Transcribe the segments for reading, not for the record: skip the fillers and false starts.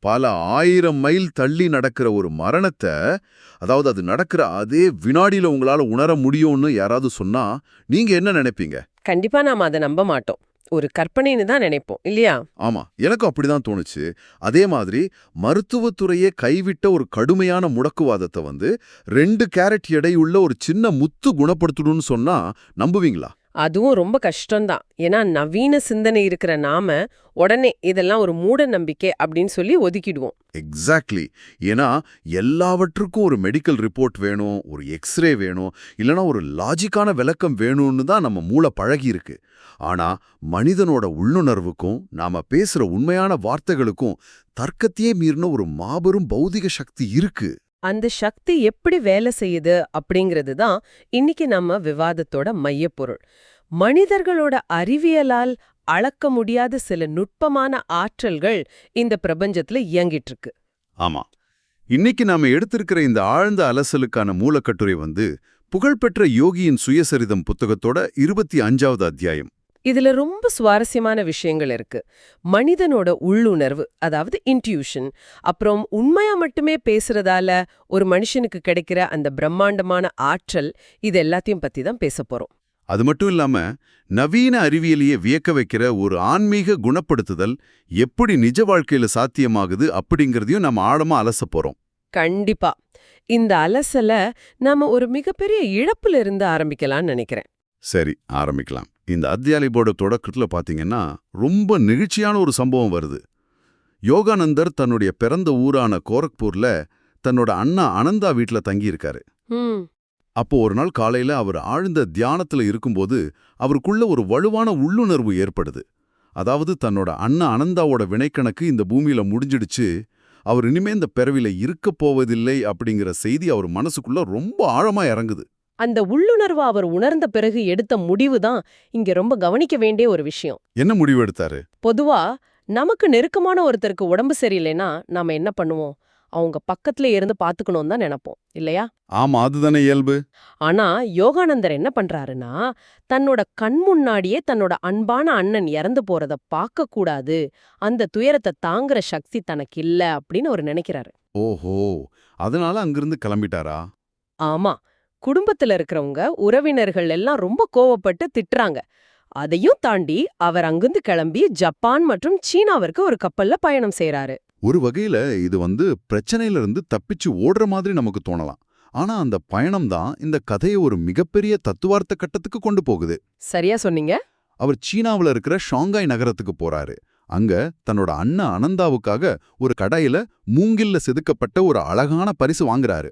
பல 1000 மைல் தள்ளி நடக்கிற ஒரு மரணத்த, அதாவது அது நடக்கிற அதே வினாடியில உங்களால உணர முடியும்னு யாராவது சொன்னா, நீங்க என்ன நினைப்பீங்க? கண்டிப்பா நாம அதை நம்ப மாட்டோம். ஒரு கற்பனைன்னு தான் நினைப்போம் இல்லையா? ஆமா, எனக்கும் அப்படிதான் தோணுச்சு. அதே மாதிரி மருத்துவத்துறையே கைவிட்ட ஒரு கடுமையான முடக்குவாதத்தை 2 கேரட் எடையுள்ள ஒரு சின்ன முத்து குணப்படுத்தணும்னு சொன்னா நம்புவீங்களா? அதுவும் ரொம்ப கஷ்டம்தான். ஏன்னா நவீன சிந்தனை இருக்கிற நாம உடனே இதெல்லாம் ஒரு மூட நம்பிக்கை அப்படின்னு சொல்லி ஒதுக்கிடுவோம். எக்ஸாக்ட்லி. ஏன்னா எல்லாவற்றுக்கும் ஒரு மெடிக்கல் ரிப்போர்ட் வேணும், ஒரு எக்ஸ்ரே வேணும், இல்லனா ஒரு லாஜிக்கான விளக்கம் வேணும்னு தான் நம்ம மூளை பழகி இருக்கு. ஆனா மனிதனோட உள்ளுணர்வுக்கும் நாம பேசுற உண்மையான வார்த்தைகளுக்கும் தர்க்கத்தையே மீறின ஒரு மாபெரும் பௌதிக சக்தி இருக்கு. அந்த சக்தி எப்படி வேலை செய்யுது அப்படிங்கிறது தான் இன்னைக்கு நம்ம விவாதத்தோட மையப்பொருள். மனிதர்களோட அறிவியலால் அளக்க முடியாத சில நுட்பமான ஆற்றல்கள் இந்த பிரபஞ்சத்துல இயங்கிட்டு இருக்கு. ஆமா, இன்னைக்கு நாம எடுத்திருக்கிற இந்த ஆழ்ந்த அலசலுக்கான மூலக்கட்டுரை புகழ்பெற்ற யோகியின் சுயசரிதம் புத்தகத்தோட 25வது அத்தியாயம். இதுல ரொம்ப சுவாரஸ்யமான விஷயங்கள் இருக்கு. மனிதனோட உள்ளுணர்வு, அதாவது இன்ட்யூஷன், அப்புறம் உண்மையா மட்டுமே பேசுறதால ஒரு மனுஷனுக்கு கிடைக்கிற அந்த பிரம்மாண்டமான ஆற்றல், இது எல்லாத்தையும் பத்தி தான் பேச போறோம். அது மட்டும் இல்லாம நவீன அறிவியலையே வியக்க வைக்கிற ஒரு ஆன்மீக குணப்படுத்துதல் எப்படி நிஜ வாழ்க்கையில சாத்தியமாகுது அப்படிங்கறதையும் நம்ம ஆழமா அலச போறோம். கண்டிப்பா. இந்த அலசல நாம ஒரு மிகப்பெரிய இழப்புல இருந்து ஆரம்பிக்கலாம்னு நினைக்கிறேன். சரி, ஆரம்பிக்கலாம். இந்த அத்தியாயத்தோட தொடக்கத்துல பாத்தீங்கன்னா ரொம்ப நெகிழ்ச்சியான ஒரு சம்பவம் வருது. யோகானந்தர் தன்னுடைய பிறந்த ஊரான கோரக்பூர்ல தன்னோட அண்ணா அனந்தா வீட்ல தங்கியிருக்காரு. அப்போ ஒரு நாள் காலையில அவர் ஆழ்ந்த தியானத்துல இருக்கும்போது அவருக்குள்ள ஒரு வலுவான உள்ளுணர்வு ஏற்படுது. அதாவது தன்னோட அண்ணா அனந்தாவோட வினைக்கணக்கு இந்த பூமியில முடிஞ்சிடுச்சு, அவர் இனிமே இந்த பிறவில இருக்கப் போவதில்லை அப்படிங்கிற செய்தி அவர் மனசுக்குள்ள ரொம்ப ஆழமா இறங்குது. அந்த உள்ளுணர்வு அவர் உணர்ந்த பிறகு எடுத்த முடிவு தான் இங்க ரொம்ப கவனிக்க வேண்டிய ஒரு விஷயம். என்ன முடிவு எடுத்தாரு? பொதுவா நமக்கு நெருக்கமான ஒருத்தருக்கு உடம்பு சரியில்லைன்னா நாம என்ன பண்ணுவோம்? அவங்க பக்கத்துல இருந்து பாத்துக்கணும் தான் நினைப்போம் இல்லையா? ஆமா, அதுதானே இயல்பு. ஆனா யோகானந்தர் என்ன பண்றாருன்னா, தன்னோட கண் முன்னாடியே தன்னோட அன்பான அண்ணன் இறந்து போறத பார்க்க கூடாது, அந்த துயரத்தை தாங்குற சக்தி தனக்கு இல்ல அப்படின்னு அவர் நினைக்கிறாரு. ஓஹோ, அதனால அங்கிருந்து கிளம்பிட்டாரா? ஆமா, குடும்பத்துல இருக்கிறவங்க உறவினர்கள் எல்லாம் ரொம்ப கோவப்பட்டு திட்டுறாங்க. அதையும் தாண்டி அவர் அங்கிருந்து கிளம்பி ஜப்பான் மற்றும் சீனாவிற்கு ஒரு கப்பல்ல பயணம் செய்யறாரு. ஒரு வகையில இது பிரச்சனையில இருந்து தப்பிச்சு ஓடுற மாதிரி நமக்கு தோணலாம். ஆனா அந்த பயணம் தான் இந்த கதையை ஒரு மிகப்பெரிய தத்துவார்த்த கட்டத்துக்கு கொண்டு போகுது. சரியா சொன்னீங்க. அவர் சீனாவுல இருக்கிற ஷாங்காய் நகரத்துக்கு போறாரு. அங்க தன்னோட அண்ணா அனந்தாவுக்காக ஒரு கடையில மூங்கில்ல செதுக்கப்பட்ட ஒரு அழகான பரிசு வாங்குறாரு.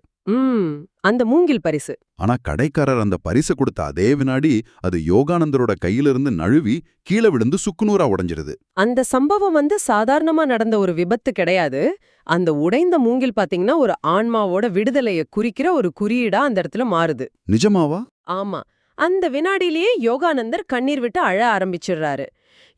அந்த மூங்கில் பரிசு. ஆனா கடைக்காரர் அந்த பரிசு கொடுத்த அதே வினாடி அது யோகானந்தரோட கையிலிருந்து நழுவி கீழே விழுந்து சுக்குநூறா உடைஞ்சிருது. அந்த சம்பவம் சாதாரணமா நடந்த ஒரு விபத்து கிடையாது. அந்த உடைந்த மூங்கில் பாத்தீங்கன்னா ஒரு ஆன்மாவோட விடுதலையை குறிக்கிற ஒரு குறியீடா அந்த இடத்துல மாறுது. நிஜமாவா? ஆமா. அந்த வினாடியிலேயே யோகானந்தர் கண்ணீர் விட்டு அழ ஆரம்பிச்சிடுறாரு.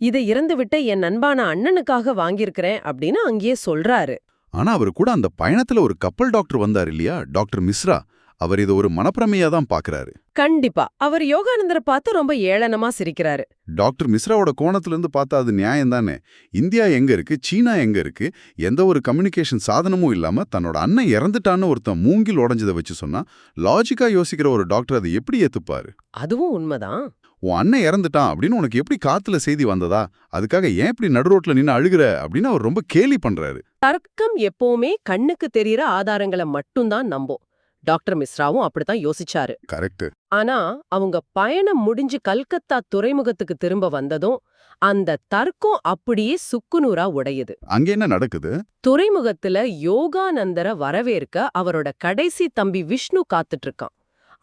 இதை இறந்து விட்ட என் அன்பான அண்ணனுக்காக வாங்கியிருக்கிறேன் அப்படின்னு அங்கேயே சொல்றாரு. ஆனா அவர் கூட அந்த பயணத்துல ஒரு கப்பல் டாக்டர் வந்தார் இல்லையா, டாக்டர் மிஸ்ரா. அவர் இதை ஒரு மனப்பிரமையா தான் பாக்குறாரு. கண்டிப்பா. அவர் யோகானந்தரை பார்த்து ரொம்ப ஏளனமா சிரிக்கிறாரு. டாக்டர் மிஸ்ராவோட கோணத்துல இருந்து பார்த்தா அது நியாயம் தானே. இந்தியா எங்க இருக்கு, சீனா எங்க இருக்கு, எந்த ஒரு கம்யூனிகேஷன் சாதனமும் இல்லாம தன்னோட அண்ணன் இறந்துட்டான்னு ஒருத்தன் மூங்கில் உடைஞ்சதை வச்சு சொன்னா லாஜிக்கா யோசிக்கிற ஒரு டாக்டர் அதை எப்படி ஏத்துப்பாரு? அதுவும் உண்மைதான். உன் அண்ணன் இறந்துட்டான் அப்படின்னு உனக்கு எப்படி காத்துல செய்தி வந்ததா, அதுக்காக ஏன் இப்படி நடுரோட்ல நின்னு அழுகுற அப்படின்னு அவர் ரொம்ப கேலி பண்றாரு. தர்க்கம் எப்பவுமே கண்ணுக்கு தெரியற ஆதாரங்களை மட்டும்தான் நம்பும். டாக்டர் மிஸ்ராவும் அப்படித்தான் யோசிச்சாரு. கரெக்ட். ஆனா அவங்க பயணம் முடிஞ்சு கல்கத்தா துறைமுகத்துக்கு திரும்ப வந்ததும் அந்த தர்க்கம் அப்படியே சுக்குநூறா உடையுது. அங்க என்ன நடக்குது? துறைமுகத்துல யோகானந்தரை வரவேற்க அவரோட கடைசி தம்பி விஷ்ணு காத்துட்டு இருக்கான்.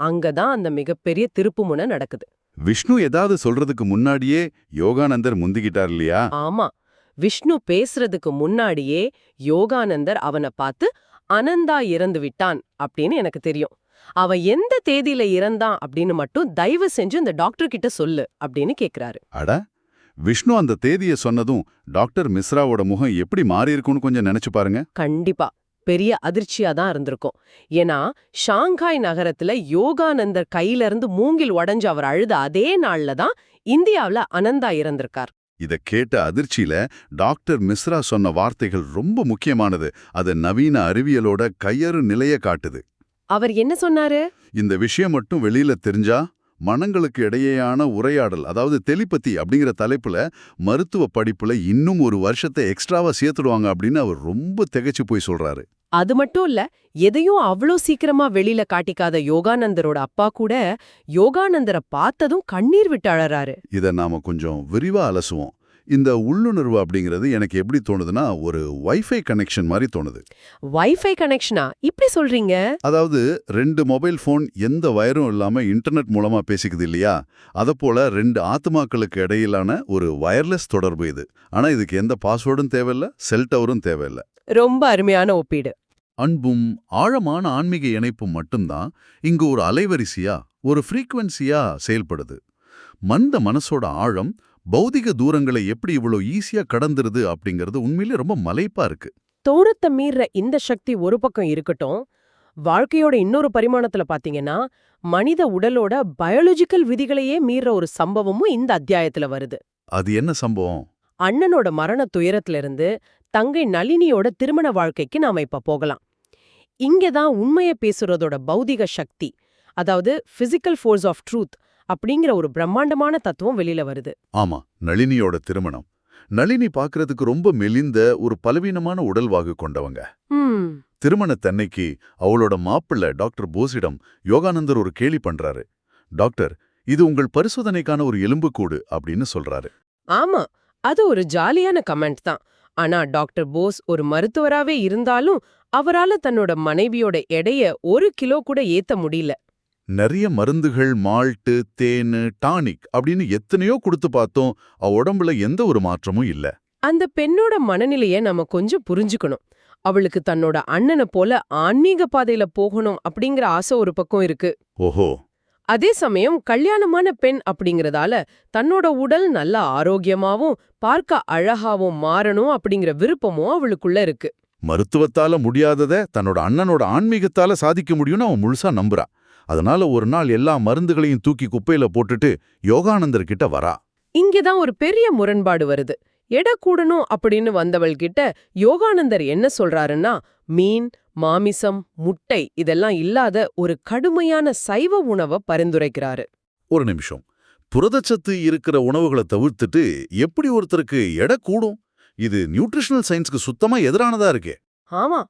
அங்கதான் அந்த மிகப்பெரிய திருப்புமுனை நடக்குது. விஷ்ணு ஏதாவது சொல்றதுக்கு முன்னாடியே யோகானந்தர் முந்திக்கிட்டார் இல்லையா? ஆமா, விஷ்ணு பேசுறதுக்கு முன்னாடியே யோகானந்தர் அவனை பார்த்து அனந்தா இறந்து விட்டான் அப்படின்னு எனக்கு தெரியும், அவன் எந்த தேதியில இறந்தான் அப்படின்னு மட்டும் தயவு செஞ்சு இந்த டாக்டர் கிட்ட சொல்லு அப்படின்னு கேக்குறாரு. அட, விஷ்ணு அந்த தேதியை சொன்னதும் டாக்டர் மிஸ்ராவோட முகம் எப்படி மாறி இருக்குன்னு கொஞ்சம் நினைச்சு பாருங்க. கண்டிப்பா பெரிய அதிர்ச்சியா தான் இருந்திருக்கும். ஏன்னா ஷாங்காய் நகரத்துல யோகானந்தர் கையில இருந்து மூங்கில் உடைஞ்சு அவர் அழுத அதே நாள்ல தான் இந்தியாவுல அனந்தா இறந்திருக்கார். இத கேட்ட அதிர்ச்சியில டாக்டர் மிஸ்ரா சொன்ன வார்த்தைகள் ரொம்ப முக்கியமானது. அது நவீன அறிவியலோட கையறு நிலைய காட்டுது. அவர் என்ன சொன்னாரு? இந்த விஷயம் மட்டும் வெளியில தெரிஞ்சா மனங்களுக்கு இடையேயான உரையாடல், அதாவது டெலிபதி அப்படிங்கிற தலைப்புல மருத்துவ படிப்புல இன்னும் ஒரு வருஷத்தை எக்ஸ்ட்ராவா சேர்த்துடுவாங்க அப்படின்னு அவர் ரொம்ப திகைச்சு போய் சொல்றாரு. அது மட்டும் இல்ல, எதையும் அவ்ளோ சீக்கிரமா வெளியில காட்டிக்காத யோகானந்தரோட அப்பா கூட யோகானந்தரை பார்த்ததும் கண்ணீர் விட்டு அழறாரு. இத நாம கொஞ்சம் விரிவா அலசுவோம். இந்த உள்ளுணர்வு அப்படிங்கிறது எனக்கு எப்படி தோணுதுன்னா, ஒரு வைஃபை கனெக்ஷன் மாதிரி தோணுது. வைஃபை கனெக்ஷனா? இப்படி சொல்றீங்க? அதாவது 2 மொபைல் ஃபோன் எந்த வயரும் இல்லாம இன்டர்நெட் மூலமா பேசிக்குது இல்லையா? அதப்போல 2 ஆத்மாக்களுக்கு இடையிலான ஒரு வயர்லெஸ் தொடர்பு இது. ஆனா இதுக்கு எந்த பாஸ்வேர்டும் தேவையில்ல, செல் டவரும் தேவையில்ல. ரொம்ப அருமையான ஒப்பீடு. அன்பும் ஆழமான ஆன்மீக இணைப்பும் மட்டும்தான் இங்கு ஒரு அலைவரிசையா, ஒரு ஃப்ரீக்வன்சியா செயல்படுது. மனசோட ஆழம் பௌதிக தூரங்களை எப்படி இவ்வளோ ஈஸியா கடந்துருது அப்படிங்கிறது உண்மையிலே ரொம்ப மலைப்பா இருக்கு. தூரத்தை மீற இந்த சக்தி ஒரு பக்கம் இருக்கட்டும், வாழ்க்கையோட இன்னொரு பரிமாணத்துல பாத்தீங்கன்னா, மனித உடலோட பயாலஜிக்கல் விதிகளையே மீற ஒரு சம்பவமும் இந்த அத்தியாயத்துல வருது. அது என்ன சம்பவம்? அண்ணனோட மரண துயரத்திலிருந்து தங்கை நளினியோட திருமண வாழ்க்கைக்கு நாம இப்ப போகலாம். இங்கதான் உண்மையை பேசுறதோட பௌதிக சக்தி, அதாவது பிசிக்கல் ஃபோர்ஸ் ஆஃப் ட்ரூத் அப்படிங்கிற ஒரு பிரம்மாண்டமான தத்துவம் வெளியில வருது. ஆமா, நளினியோட திருமணம். நளினி பார்க்கறதுக்கு ரொம்ப மெலிந்த ஒரு பலவீனமான உடல்வாகு கொண்டவங்க. திருமணத்தன்னைக்கு அவளோட மாப்பிள்ளை டாக்டர் போஸிடம் யோகானந்தர் ஒரு கேலி பண்றாரு. டாக்டர், இது உங்கள் பரிசோதனைக்கான ஒரு எலும்புக்கூடு அப்படின்னு சொல்றாரு. ஆமா, அது ஒரு ஜாலியான கமெண்ட் தான். ஆனா டாக்டர் போஸ் ஒரு மருத்துவராவே இருந்தாலும் அவரால தன்னோட மனைவியோட எடைய 1 கிலோ கூட ஏத்த முடியல. நிறைய மருந்துகள், மால்ட்டு, தேனு, டானிக் அப்படின்னு எத்தனையோ கொடுத்து பார்த்தோம். அவ உடம்புல எந்த ஒரு மாற்றமும் இல்ல. அந்த பெண்ணோட மனநிலைய நம்ம கொஞ்சம் புரிஞ்சுக்கணும். அவளுக்கு தன்னோட அண்ணனை போல ஆன்மீக பாதையில போகணும் அப்படிங்கிற ஆசை ஒரு பக்கம் இருக்கு. ஓஹோ. அதே சமயம் கல்யாணமான பெண் அப்படிங்கறதால தன்னோட உடல் நல்ல ஆரோக்கியமாவும் பார்க்க அழகாவும் மாறணும் அப்படிங்கிற விருப்பமும் அவளுக்குள்ள இருக்கு. மருத்துவத்தால முடியாதத தன்னோட அண்ணனோட ஆன்மீகத்தால சாதிக்க முடியும்னு அவன் முழுசா நம்புறா. அதனால ஒரு நாள் எல்லா மருந்துகளையும் தூக்கி குப்பையில போட்டுட்டு யோகானந்தர் கிட்ட வரா. இங்கதான் ஒரு பெரிய முரண்பாடு வருது. எடை கூடணும் அப்படின்னு வந்தவள் கிட்ட யோகானந்தர் என்ன சொல்றாருன்னா, மீன், மாமிசம், முட்டை இதெல்லாம் இல்லாத ஒரு கடுமையான சைவ உணவை பரிந்துரைக்கிறாரு. ஒரு நிமிஷம். புரதச்சத்து இருக்கிற உணவுகளை தவிர்த்துட்டு எப்படி ஒருத்தருக்கு எடை கூடும்? இது நியூட்ரிஷனல் சயின்ஸ்க்கு சுத்தமா எதிரானதா இருக்கே. ஆமா,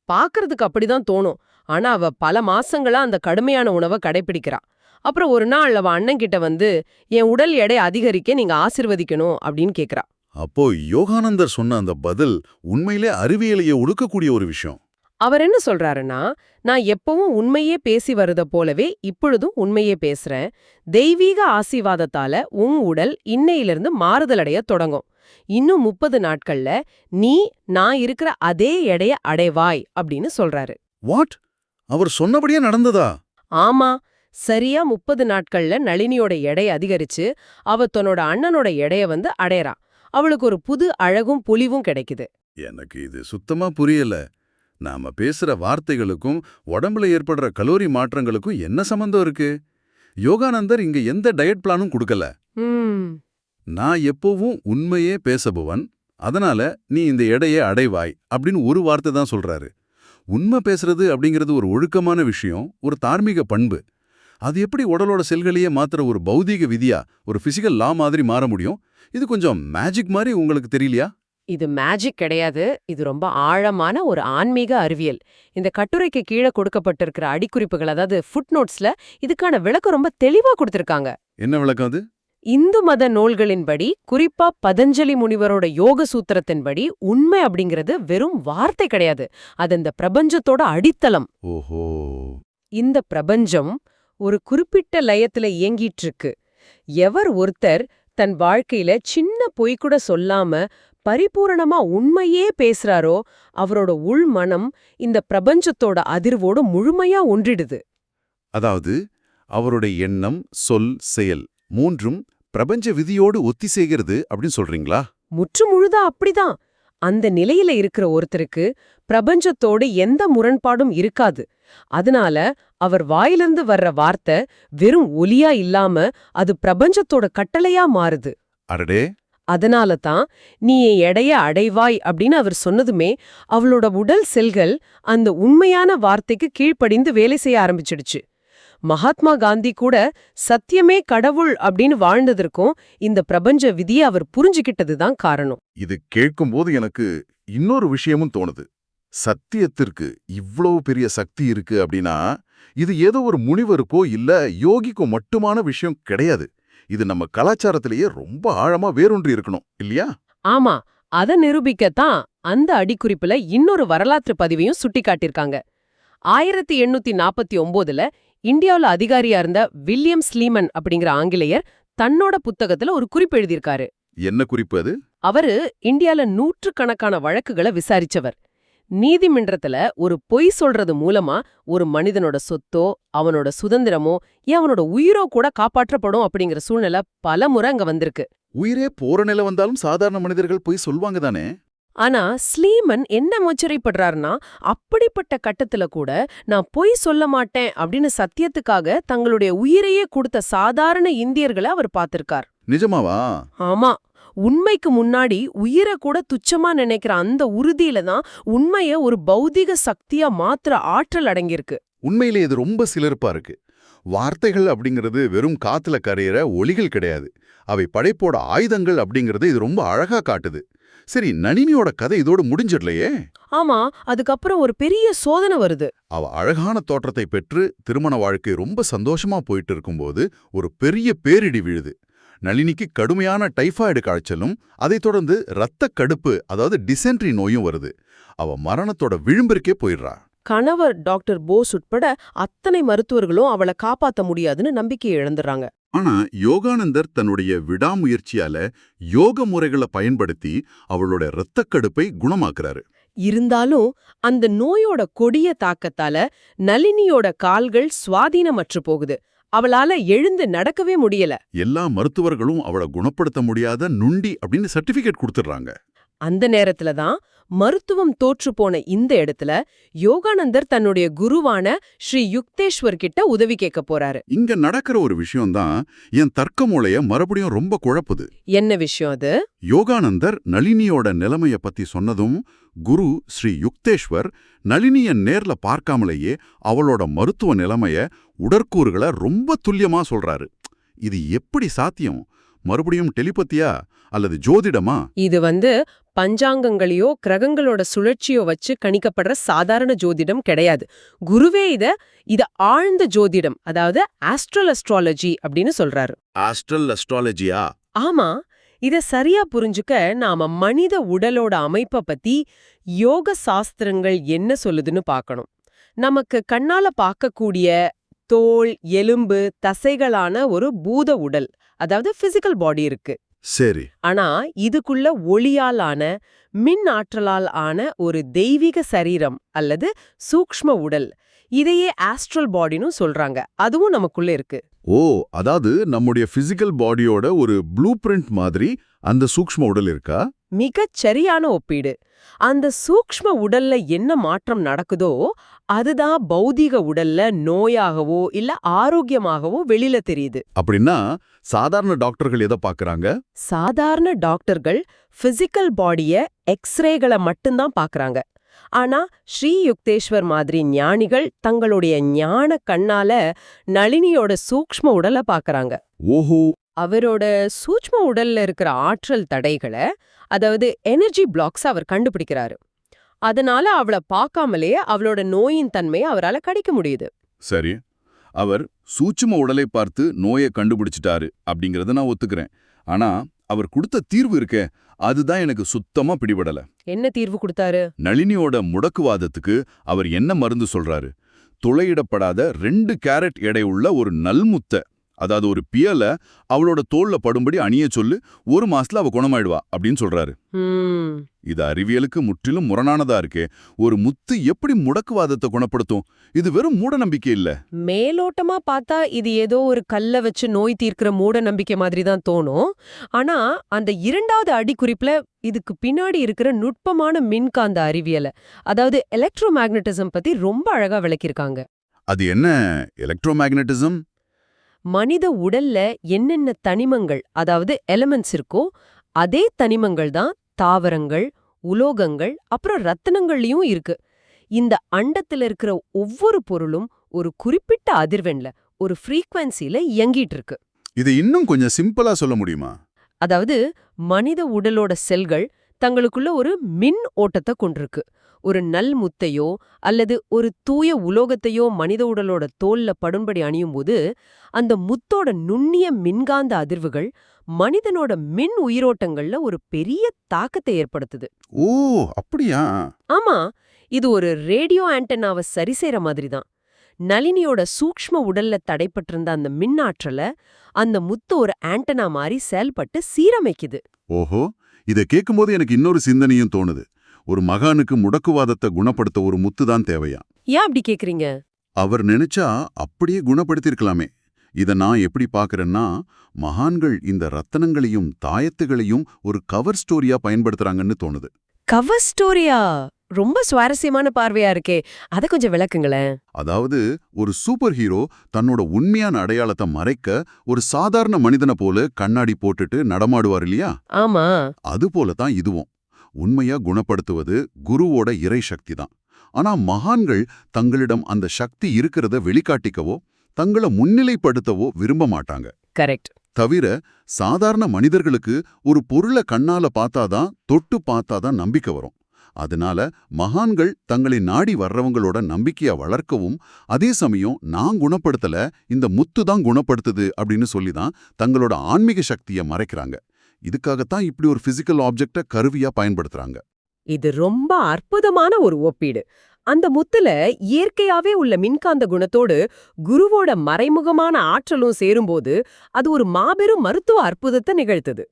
பாக்குறதுக்கு அப்படிதான் தோணும். ஆனா அவ பல மாசங்களா அந்த கடுமையான உணவை கடைபிடிக்கிறா. அப்புறம் ஒரு நாள் அவ அண்ணன் கிட்ட வந்து, என் உடல் எடை அதிகரிக்க நீங்க ஆசிர்வதிக்கணும் அப்படின்னு கேக்குறா. அப்போ யோகானந்தர் சொன்ன அந்த பதில் உண்மையிலே அறிவியலையே ஒடுக்கக்கூடிய ஒரு விஷயம். அவர் என்ன சொல்றாருன்னா, நான் எப்பவும் உண்மையே பேசி வரத போலவே இப்பொழுதும் உண்மையே பேசுறேன். தெய்வீக ஆசீர்வாதத்தால உன் உடல் இன்னையிலிருந்து மாறுதலடைய தொடங்கும். இன்னும் 30 நாட்கள்ல நீ நான் இருக்கிற அதே எடைய அடைவாய் அப்படின்னு சொல்றாரு. வாட்? அவர் சொன்னபடியே நடந்ததா? ஆமா, சரியா 30 நாட்கள்ல நளினியோட எடை அதிகரிச்சு அவ தன்னோட அண்ணனோட எடைய வந்து அடையறா. அவளுக்கு ஒரு புது அழகும் பொலிவும் கிடைக்குது. எனக்கு இது சுத்தமா புரியல. நாம பேசுற வார்த்தைகளுக்கும் உடம்புல ஏற்படுற கலோரி மாற்றங்களுக்கும் என்ன சம்பந்தம் இருக்கு? யோகானந்தர் இங்க எந்த டயட் பிளானும் கொடுக்கல. நான் எப்பவும் உண்மையே பேசபவன், அதனால நீ இந்த எடையை அடைவாய் அப்படின்னு ஒரு வார்த்தை தான் சொல்றாரு. உண்மை பேசுறது அப்படிங்கிறது ஒரு ஒழுக்கமான விஷயம், ஒரு தார்மீக பண்பு. அது எப்படி உடலோட செல்களையே மாத்திர ஒரு பௌதீக விதியா, ஒரு பிசிக்கல் லா மாதிரி மாற முடியும்? இது கொஞ்சம் மேஜிக் மாதிரி உங்களுக்கு தெரியலையா? இது மேஜிக் கிடையாது. இது ரொம்ப ஆழமான ஒரு ஆன்மீக அறிவியல். இந்த கட்டுரைக்கு கீழே கொடுக்கப்பட்டிருக்கிற அடிக்குறிப்புகள், அதாவது ஃபுட் நோட்ஸ்ல இதுக்கான விளக்கம் ரொம்ப தெளிவா கொடுத்திருக்காங்க. என்ன விளக்கம் அது? இந்து மத நூல்களின்படி, குறிப்பா பதஞ்சலி முனிவரோட யோக சூத்திரத்தின்படி உண்மை அப்படிங்கிறது வெறும் வார்த்தை கிடையாது. அது இந்த பிரபஞ்சத்தோட அடித்தளம். ஓஹோ. இந்த பிரபஞ்சம் ஒரு குறிப்பிட்ட லயத்துல இயங்கிட்டு இருக்கு. எவர் ஒருத்தர் தன் வாழ்க்கையில சின்ன பொய் கூட சொல்லாம பரிபூரணமா உண்மையே பேசுறாரோ அவரோட உள் மனம் இந்த பிரபஞ்சத்தோட அதிர்வோடு முழுமையா ஒன்றிடுது. அதாவது அவருடைய எண்ணம், சொல், செயல் மூன்றும் பிரபஞ்ச விதியோடு ஒத்திசைகிறது அப்படின்னு சொல்றீங்களா? முற்று முழுதா அப்படிதான். அந்த நிலையில இருக்கிற ஒருத்தருக்கு பிரபஞ்சத்தோடு எந்த முரண்பாடும் இருக்காது. அதனால அவர் வாயிலிருந்து வர்ற வார்த்தை வெறும் ஒலியா இல்லாம அது பிரபஞ்சத்தோட கட்டளையா மாறுது. அடடே. அதனால தான் நீ என் எடைய அடைவாய் அப்படின்னு அவர் சொன்னதுமே அவளோட உடல் செல்கள் அந்த உண்மையான வார்த்தைக்கு கீழ்ப்படிந்து வேலை செய்ய ஆரம்பிச்சிடுச்சு. மகாத்மா காந்தி கூட சத்தியமே கடவுள் அப்படின்னு வாழ்ந்ததற்கும் இந்த பிரபஞ்ச விதியை அவர் புரிஞ்சுக்கிட்டது தான் காரணம். இது கேட்கும்போது எனக்கு இன்னொரு விஷயமும் தோணுது. சத்தியத்திற்கு இவ்வளவு பெரிய சக்தி இருக்கு அப்படின்னா இது ஏதோ ஒரு முனிவருக்கோ இல்ல யோகிக்கோ மட்டுமான விஷயம் கிடையாது. இது நம்ம கலாச்சாரத்திலேயே ரொம்ப ஆழமா வேரூன்றி இருக்கணும் இல்லையா? ஆமா, அத நிரூபிக்கத்தான் அந்த அடிக்குறிப்புல இன்னொரு வரலாற்று பதிவையும் சுட்டிக்காட்டியிருக்காங்க. 1849ல இந்தியாவுல அதிகாரியா இருந்த வில்லியம் ஸ்லீமன் அப்படிங்கிற ஆங்கிலேயர் தன்னோட புத்தகத்துல ஒரு குறிப்பு எழுதியிருக்காரு. என்ன குறிப்பு அது? அவரு இந்தியால நூற்றுக்கணக்கான வழக்குகளை விசாரிச்சவர். நீதிமன்றத்துல ஒரு பொய் சொல்றது மூலமா ஒரு மனிதனோட சொத்தோ அவனோட சுதந்திரமோ ஏன் அவனோட உயிரோ கூட காப்பாற்றப்படும் அப்படிங்கிற சூழ்நிலை பல முறை அங்க வந்திருக்கு. உயிரே போற நிலை வந்தாலும் சாதாரண மனிதர்கள் போய் சொல்வாங்க தானே? ஆனா ஸ்லீமன் என்ன முச்சரிப்படுறாருன்னா, அப்படிப்பட்ட கட்டத்துல கூட நான் பொய் சொல்ல மாட்டேன் அப்படின்னு சத்தியத்துக்காக தங்களுடைய உயிரையே கொடுத்த சாதாரண இந்தியர்களை அவர் பார்த்திருக்கார். நிஜமாவா? ஆமா, உண்மைக்கு முன்னாடி உயிரை கூட துச்சமா நினைக்கிற அந்த உறுதியில தான் உண்மைய ஒரு பௌதிக சக்தியா மாத்திர ஆற்றல் அடங்கியிருக்கு. உண்மையிலே இது ரொம்ப சிலிர்ப்பா இருக்கு. வார்த்தைகள் அப்படிங்கிறது வெறும் காத்துல கரையிற ஒலிகள் கிடையாது. அவை படைப்போட ஆயுதங்கள் அப்படிங்கறது இது ரொம்ப அழகா காட்டுது. சரி, நளினியோட கதை இதோடு முடிஞ்சிடலையே. ஆமா, அதுக்கப்புறம் ஒரு பெரிய சோதனை வருது. அவ அழகான தோற்றத்தை பெற்று திருமண வாழ்க்கை ரொம்ப சந்தோஷமா போயிட்டு இருக்கும்போது ஒரு பெரிய பேரிடி விழுது. நளினிக்கு கடுமையான டைஃபாய்டு காய்ச்சலும் அதைத் தொடர்ந்து இரத்த கடுப்பு, அதாவது டிசென்ட்ரி நோயும் வருது. அவ மரணத்தோட விளிம்பிற்கே போயிடுறா. கணவர் டாக்டர் போஸ் உட்பட அத்தனை மருத்துவர்களும் அவளை காப்பாத்த முடியாதுன்னு நம்பிக்கையை இழந்துறாங்க. ஆனா யோகானந்தர் தன்னுடைய விடாமுயற்சியால யோக முறைகளை பயன்படுத்தி அவளோட இரத்தக்கடுப்பை குணமாக்குறாரு. இருந்தாலும் அந்த நோயோட கொடிய தாக்கத்தால நளினியோட கால்கள் சுவாதீனமற்று போகுது. அவளால எழுந்து நடக்கவே முடியல. எல்லா மருத்துவர்களும் அவளை குணப்படுத்த முடியாத நுண்டி அப்படின்னு சர்டிபிகேட் கொடுத்துடுறாங்க. அந்த நேரத்துல தான் மருத்துவம் தோற்று போன இந்த இடத்துல யோகானந்தர் தன்னுடைய குருவான ஸ்ரீ யுக்தேஸ்வர் கிட்ட உதவி கேட்க போறாரு. இங்க நடக்கிற ஒரு விஷயம்தான் என் தர்க்க மூளைய மறுபடியும் ரொம்ப குழப்புது. என்ன விஷயம் அது? யோகானந்தர் நளினியோட நிலைமைய பத்தி சொன்னதும் குரு ஸ்ரீ யுக்தேஸ்வர் நளினிய நேர்ல பார்க்காமலேயே அவளோட மருத்துவ நிலைமைய, உடற்கூறுகளை ரொம்ப துல்லியமா சொல்றாரு. இது எப்படி சாத்தியம்? மறுபடியும் டெலிபத்தியா அல்லது ஜோதிடமா? இது பஞ்சாங்கங்களையோ கிரகங்களோட சுழற்சியோ வச்சு கணிக்கப்படுற சாதாரண ஜோதிடம் கிடையாது. குருவே இத ஆழ்ந்த ஜோதிடம், அதாவது ஆஸ்ட்ரல் அஸ்ட்ராலஜி அப்படின்னு சொல்றாரு. ஆஸ்ட்ரல் அஸ்ட்ராலஜியா? ஆமா, இத சரியா புரிஞ்சுக்க நாம மனித உடலோட அமைப்ப பத்தி யோக சாஸ்திரங்கள் என்ன சொல்லுதுன்னு பார்க்கணும். நமக்கு கண்ணால பார்க்கக்கூடிய தோல், எலும்பு, தசைகளான ஒரு பூத உடல், அதாவது பிசிக்கல் பாடி இருக்கு. சரி. ஆனா இதுக்குள்ள ஒளியால் ஆன, மின் ஆற்றலால் ஆன ஒரு தெய்வீக சரீரம் அல்லது சூக்ஷ்ம உடல், இதையே ஆஸ்ட்ரல் பாடின்னு சொல்றாங்க. அதுவும் நமக்குள்ள இருக்கு. ஓ, அதாவது நம்முடைய பிசிக்கல் பாடியோட ஒரு ப்ளூ பிரிண்ட் மாதிரி அந்த சூக்ஷ்ம உடல் இருக்கா? மிகச் சரியான ஒப்பீடு. அந்த சூக்ஷ்ம உடல்ல என்ன மாற்றம் நடக்குதோ அதுதான் பௌதீக உடல்ல நோயாகவோ இல்ல ஆரோக்கியமாகவோ வெளியில தெரியுது. அப்படின்னா சாதாரண டாக்டர்கள் எதை பாக்குறாங்க? சாதாரண டாக்டர்கள் பிசிக்கல் பாடிய எக்ஸ்ரேகளை மட்டும்தான் பாக்குறாங்க. ஆனா ஸ்ரீ யுக்தேஸ்வர் மாதிரி ஞானிகள் தங்களுடைய ஞான கண்ணால நளினியோட சூக்ஷ்ம உடலை பாக்குறாங்க. ஓஹோ. அவரோட சூக்ஷ்ம உடல்ல இருக்கிற ஆற்றல் தடைகளை, அதாவது எனர்ஜி பிளாக்ஸ் அவர் கண்டுபிடிக்கிறாரு. அதனால அவளை பார்க்காமலே அவளோட நோயின் தன்மையை அவரால் கடிக்க முடியுது. சரி, அவர் சூட்சும உடலை பார்த்து நோயை கண்டுபிடிச்சிட்டாரு அப்படிங்கறத நான் ஒத்துக்கிறேன். ஆனா அவர் கொடுத்த தீர்வு இருக்கே, அதுதான் எனக்கு சுத்தமா பிடிபடல. என்ன தீர்வு கொடுத்தாரு? நளினியோட முடக்குவாதத்துக்கு அவர் என்ன மருந்து சொல்றாரு? துளையிடப்படாத 2 கேரட் எடை உள்ள ஒரு நல்முத்த, அதாவது ஒரு பியல அவளோட தோல்ல படும்படி அணிய சொல்லு, 1 மாசத்துல அவ குணமாயிடுவா அப்படின்னு சொல்றாரு. இது அறிவியலுக்கு முற்றிலும் முரணானதா இருக்கே. ஒரு முத்து எப்படி முடக்குவாதத்தை குணப்படுத்தும்? இது வெறும் மூட நம்பிக்கை இல்ல. மேலோட்டமா பார்த்தா இது ஏதோ ஒரு கல்ல வச்சு நோய் தீர்க்கிற மூட நம்பிக்கை மாதிரி தான் தோணும். ஆனா அந்த 2வது அடிக்குறிப்புல இதுக்கு பின்னாடி இருக்கிற நுட்பமான மின்காந்த அறிவியல, அதாவது எலக்ட்ரோ மேக்னட்டிசம் பத்தி ரொம்ப அழகா விளக்கியிருக்காங்க. அது என்ன எலக்ட்ரோ மேக்னட்டிசம்? மனித உடல்ல என்னென்ன தனிமங்கள், அதாவது எலிமெண்ட்ஸ் இருக்கோ அதே தனிமங்கள் தான் தாவரங்கள், உலோகங்கள், அப்புறம் ரத்தினங்கள்லயும் இருக்கு. இந்த அண்டத்துல இருக்கிற ஒவ்வொரு பொருளும் ஒரு குறிப்பிட்ட அதிர்வெண்ல, ஒரு ஃப்ரீக்வன்சில இயங்கிட்டு இருக்கு. இதை இன்னும் கொஞ்சம் சிம்பிளா சொல்ல முடியுமா? அதாவது மனித உடலோட செல்கள் தங்களுக்குள்ள ஒரு மின் ஓட்டத்தை கொண்டிருக்கு. ஒரு நல் முத்தையோ அல்லது ஒரு தூய உலோகத்தையோ மனித உடலோட தோல்ல படும்படி அணியும்போது அந்த முத்தோட நுண்ணிய மின்காந்த அதிர்வுகள் மனிதனோட மின் உயிரோட்டங்கள்ல ஒரு பெரிய தாக்கத்தை ஏற்படுத்துது. ஓ, அப்படியா? ஆமா, இது ஒரு ரேடியோ ஆண்டனாவை சரிசெய்ற மாதிரி தான். நளினியோட சூக்ஷ்ம உடல்ல தடைப்பட்டிருந்த அந்த மின்னாற்றல அந்த முத்து ஒரு ஆண்டனா மாதிரி செயல்பட்டு சீரமைக்குது. ஓஹோ, இதை கேட்கும்போது எனக்கு இன்னொரு சிந்தனையும் தோணுது. ஒரு மகானுக்கு முடக்குவாதத்தை குணப்படுத்த ஒரு முத்து தான் தேவையா? ஏன் அப்படி கேக்குறீங்க? அவர் நினைச்சா அப்படியே குணப்படுத்திருக்கலாமே. இத நான் எப்படி பார்க்கறேன்னா, மகான்கள் இந்த ரத்தனங்களையும் தாயத்துகளையும் ஒரு கவர் ஸ்டோரியா பயன்படுத்துறாங்கன்னு தோணுது. கவர் ஸ்டோரியா? ரொம்ப சுவாரஸ்யமான பார்வையா இருக்கே, அத கொஞ்சம் விளக்குங்களேன். அதாவது ஒரு சூப்பர் ஹீரோ தன்னோட உண்மையான அடையாளத்தை மறைக்க ஒரு சாதாரண மனிதனை போல கண்ணாடி போட்டுட்டு நடமாடுவார் இல்லையா? ஆமா. அது போல தான் இதுவும். உண்மையா குணப்படுத்துவது குருவோட இறை சக்தி தான். ஆனா மகான்கள் தங்களிடம் அந்த சக்தி இருக்கிறத வெளிக்காட்டிக்கவோ தங்களை முன்னிலைப்படுத்தவோ விரும்ப மாட்டாங்க. கரெக்ட். தவிர சாதாரண மனிதர்களுக்கு ஒரு பொருளை கண்ணால பார்த்தாதான், தொட்டு பார்த்தாதான் நம்பிக்கை வரும். அதனால மகான்கள் தங்களை நாடி வர்றவங்களோட நம்பிக்கைய வளர்க்கவும், அதே சமயம் நான் குணப்படுத்தல, இந்த முத்து தான் குணப்படுத்துது அப்படின்னு சொல்லிதான் தங்களோட ஆன்மீக சக்தியை மறைக்கிறாங்க. இதுக்காகத்தான் இப்படி ஒரு பிசிக்கல் ஆப்ஜெக்ட கருவியா பயன்படுத்துறாங்க. இது ரொம்ப அற்புதமான ஒரு ஒப்பீடு. அந்த முத்துல இயற்கையாவே உள்ள மின்காந்த குணத்தோடு குருவோட மறைமுகமான ஆற்றலும் சேரும்போது அது ஒரு மாபெரும் மருத்துவ அற்புதத்தை நிகழ்த்துது.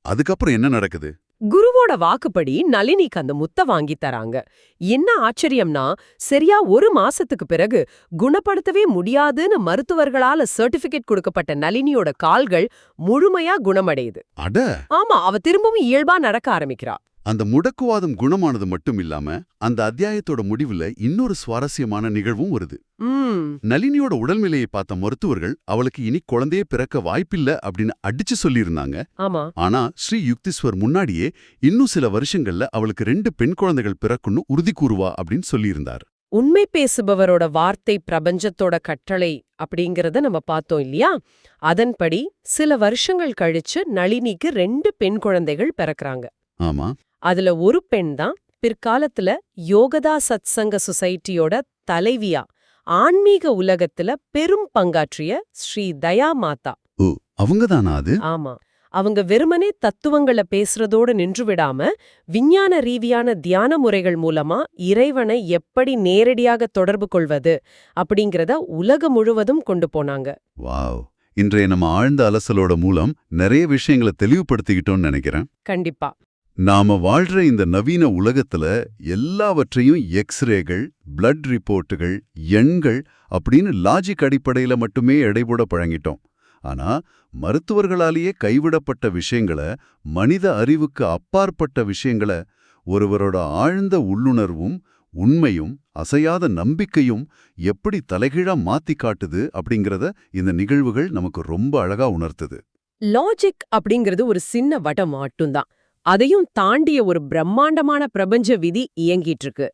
அதுக்கப்புறம் என்ன நடக்குது? குருவோட வாக்குப்படி நளினிக்கு அந்த முத்த வாங்கி தராங்க. என்ன ஆச்சரியம்னா, சரியா 1 மாசத்துக்கு பிறகு குணப்படுத்தவே முடியாதுன்னு மருத்துவர்களால சர்டிபிகேட் கொடுக்கப்பட்ட நளினியோட கால்கள் முழுமையா குணமடையுது. அட! ஆமா, அவ திரும்பவும் இயல்பா நடக்க ஆரம்பிக்கிறா. அந்த முடக்குவாதம் குணமானது மட்டும் இல்லாம அந்த அத்தியாயத்தோட முடிவுல இன்னொரு சுவாரஸ்யமான நிகழ்வும் வருது. நளினியோட உடல்நிலையை பார்த்த மருத்துவர்கள் அவளுக்கு இனி குழந்தையே பிறக்க வாய்ப்பில்ல அப்படின்னு அடிச்சு சொல்லியிருந்தாங்க. ஆமா. ஆனா ஸ்ரீ யுக்தீஸ்வர் முன்னாடியே இன்னும் சில வருஷங்கள்ல அவளுக்கு 2 பெண் குழந்தைகள் பிறக்குன்னு உறுதி கூறுவா அப்படின்னு சொல்லியிருந்தார். உண்மை பேசுபவரோட வார்த்தை பிரபஞ்சத்தோட கட்டளை அப்படிங்கறத நம்ம பார்த்தோம் இல்லையா? அதன்படி சில வருஷங்கள் கழிச்சு நளினிக்கு 2 பெண் குழந்தைகள் பிறக்கறாங்க. ஆமா. அதுல ஒரு பெண் தான் பிற்காலத்துல யோகதா சத்சங்க சொசைட்டியோட தலைவியா, ஆன்மீக உலகத்துல பெரும் பங்காற்றிய ஸ்ரீ தயா மாதா. ஓ, அவங்கதானா அது? ஆமா. அவங்க வெறுமனே தத்துவங்கள பேசுறதோடு நின்று விடாம விஞ்ஞான ரீதியான தியான முறைகள் மூலமா இறைவனை எப்படி நேரடியாக தொடர்பு கொள்வது அப்படிங்கறத உலகம் முழுவதும் கொண்டு போனாங்க. வாவ்! இன்றைய நம்ம ஆழ்ந்த அலசலோட மூலம் நிறைய விஷயங்களை தெளிவுபடுத்திக்கிட்டோம்னு நினைக்கிறேன். கண்டிப்பா. நாம வாழ்ற இந்த நவீன உலகத்துல எல்லாவற்றையும் எக்ஸ்ரேகள், பிளட் ரிப்போர்ட்டுகள், எண்கள் அப்படின்னு லாஜிக் அடிப்படையில மட்டுமே எடைபோட பழங்கிட்டோம். ஆனா மருத்துவர்களாலேயே கைவிடப்பட்ட விஷயங்களை, மனித அறிவுக்கு அப்பாற்பட்ட விஷயங்களை ஒருவரோட ஆழ்ந்த உள்ளுணர்வும் உண்மையும் அசையாத நம்பிக்கையும் எப்படி தலைகீழா மாத்தி காட்டுது அப்படிங்கறத இந்த நிகழ்வுகள் நமக்கு ரொம்ப அழகா உணர்த்துது. லாஜிக் அப்படிங்கிறது ஒரு சின்ன வட்டம் மட்டும்தான். அதையும் தாண்டிய ஒரு பிரம்மாண்டமான பிரபஞ்ச விதி இயங்கிட்டு இருக்கு.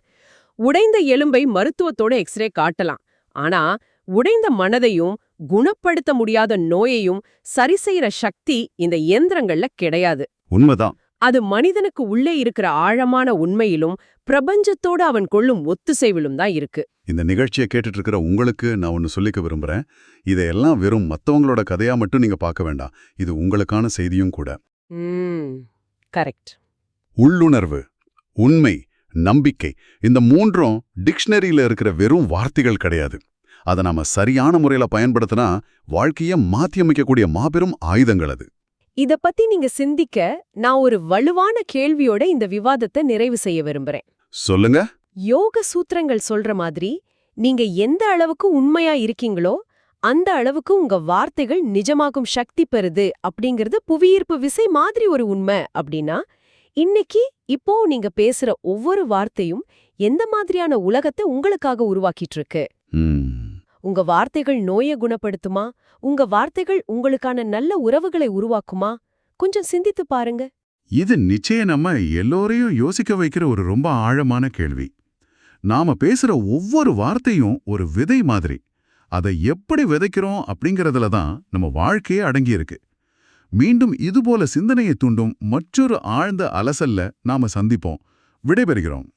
உடைந்த எலும்பை மருத்துவத்தோட எக்ஸ்ரே காட்டலாம். ஆனா உடைந்த மனதையும் குணப்படுத்த முடியாத நோயையும் சரிசெய்யற சக்தி இந்த இயந்திரங்கள்ல கிடையாது. உண்மைதான். அது மனிதனுக்கு உள்ளே இருக்கிற ஆழமான உண்மையிலும் பிரபஞ்சத்தோட அவன் கொள்ளும் ஒத்துசைவிலும் தான் இருக்கு. இந்த நிகழ்ச்சியை கேட்டுட்டு இருக்கிற உங்களுக்கு நான் ஒன்னு சொல்லிக்க விரும்புறேன். இதையெல்லாம் வெறும் மத்தவங்களோட கதையா மட்டும் நீங்க பார்க்க வேண்டாம். இது உங்களுக்கான செய்தியும் கூட. கரெக்ட். உள்ளுணர்வு, உண்மை, நம்பிக்கை, இந்த மூன்றும் டிக்ஷனரியில இருக்கிற வெறும் வார்த்தைகள் கிடையாது. அதை நாம சரியான முறையில பயன்படுத்தினா வாழ்க்கைய மாத்தியமைக்கக்கூடிய மாபெரும் ஆயுதங்கள் அது. இத பத்தி நீங்க சிந்திக்க நான் ஒரு வலுவான கேள்வியோட இந்த விவாதத்தை நிறைவு செய்ய விரும்புறேன். சொல்லுங்க. யோக சூத்திரங்கள் சொல்ற மாதிரி நீங்க எந்த அளவுக்கு உண்மையா இருக்கீங்களோ அந்த அளவுக்கு உங்க வார்த்தைகள் நிஜமாகும் சக்தி பெறுது அப்படிங்கிறது புவியீர்ப்பு விசை மாதிரி ஒரு உண்மை. அப்படின்னா இப்போ நீங்க பேசுற ஒவ்வொரு வார்த்தையும் எந்த மாதிரியான உலகத்தை உங்களுக்காக உருவாக்கிட்டு இருக்கு? உங்க வார்த்தைகள் நோயை குணப்படுத்துமா? உங்க வார்த்தைகள் உங்களுக்கான நல்ல உறவுகளை உருவாக்குமா? கொஞ்சம் சிந்தித்து பாருங்க. இது நிச்சயம் நம்ம எல்லோரையும் யோசிக்க வைக்கிற ஒரு ரொம்ப ஆழமான கேள்வி. நாம பேசுற ஒவ்வொரு வார்த்தையும் ஒரு விதை மாதிரி. அதை எப்படி விதைக்கிறோம் அப்படிங்கறதுல தான் நம்ம வாழ்க்கையே அடங்கியிருக்கு. மீண்டும் இதுபோல சிந்தனையை தூண்டும் மற்றொரு ஆழ்ந்த அலசல்ல நாம சந்திப்போம். விடைபெறுகிறோம்.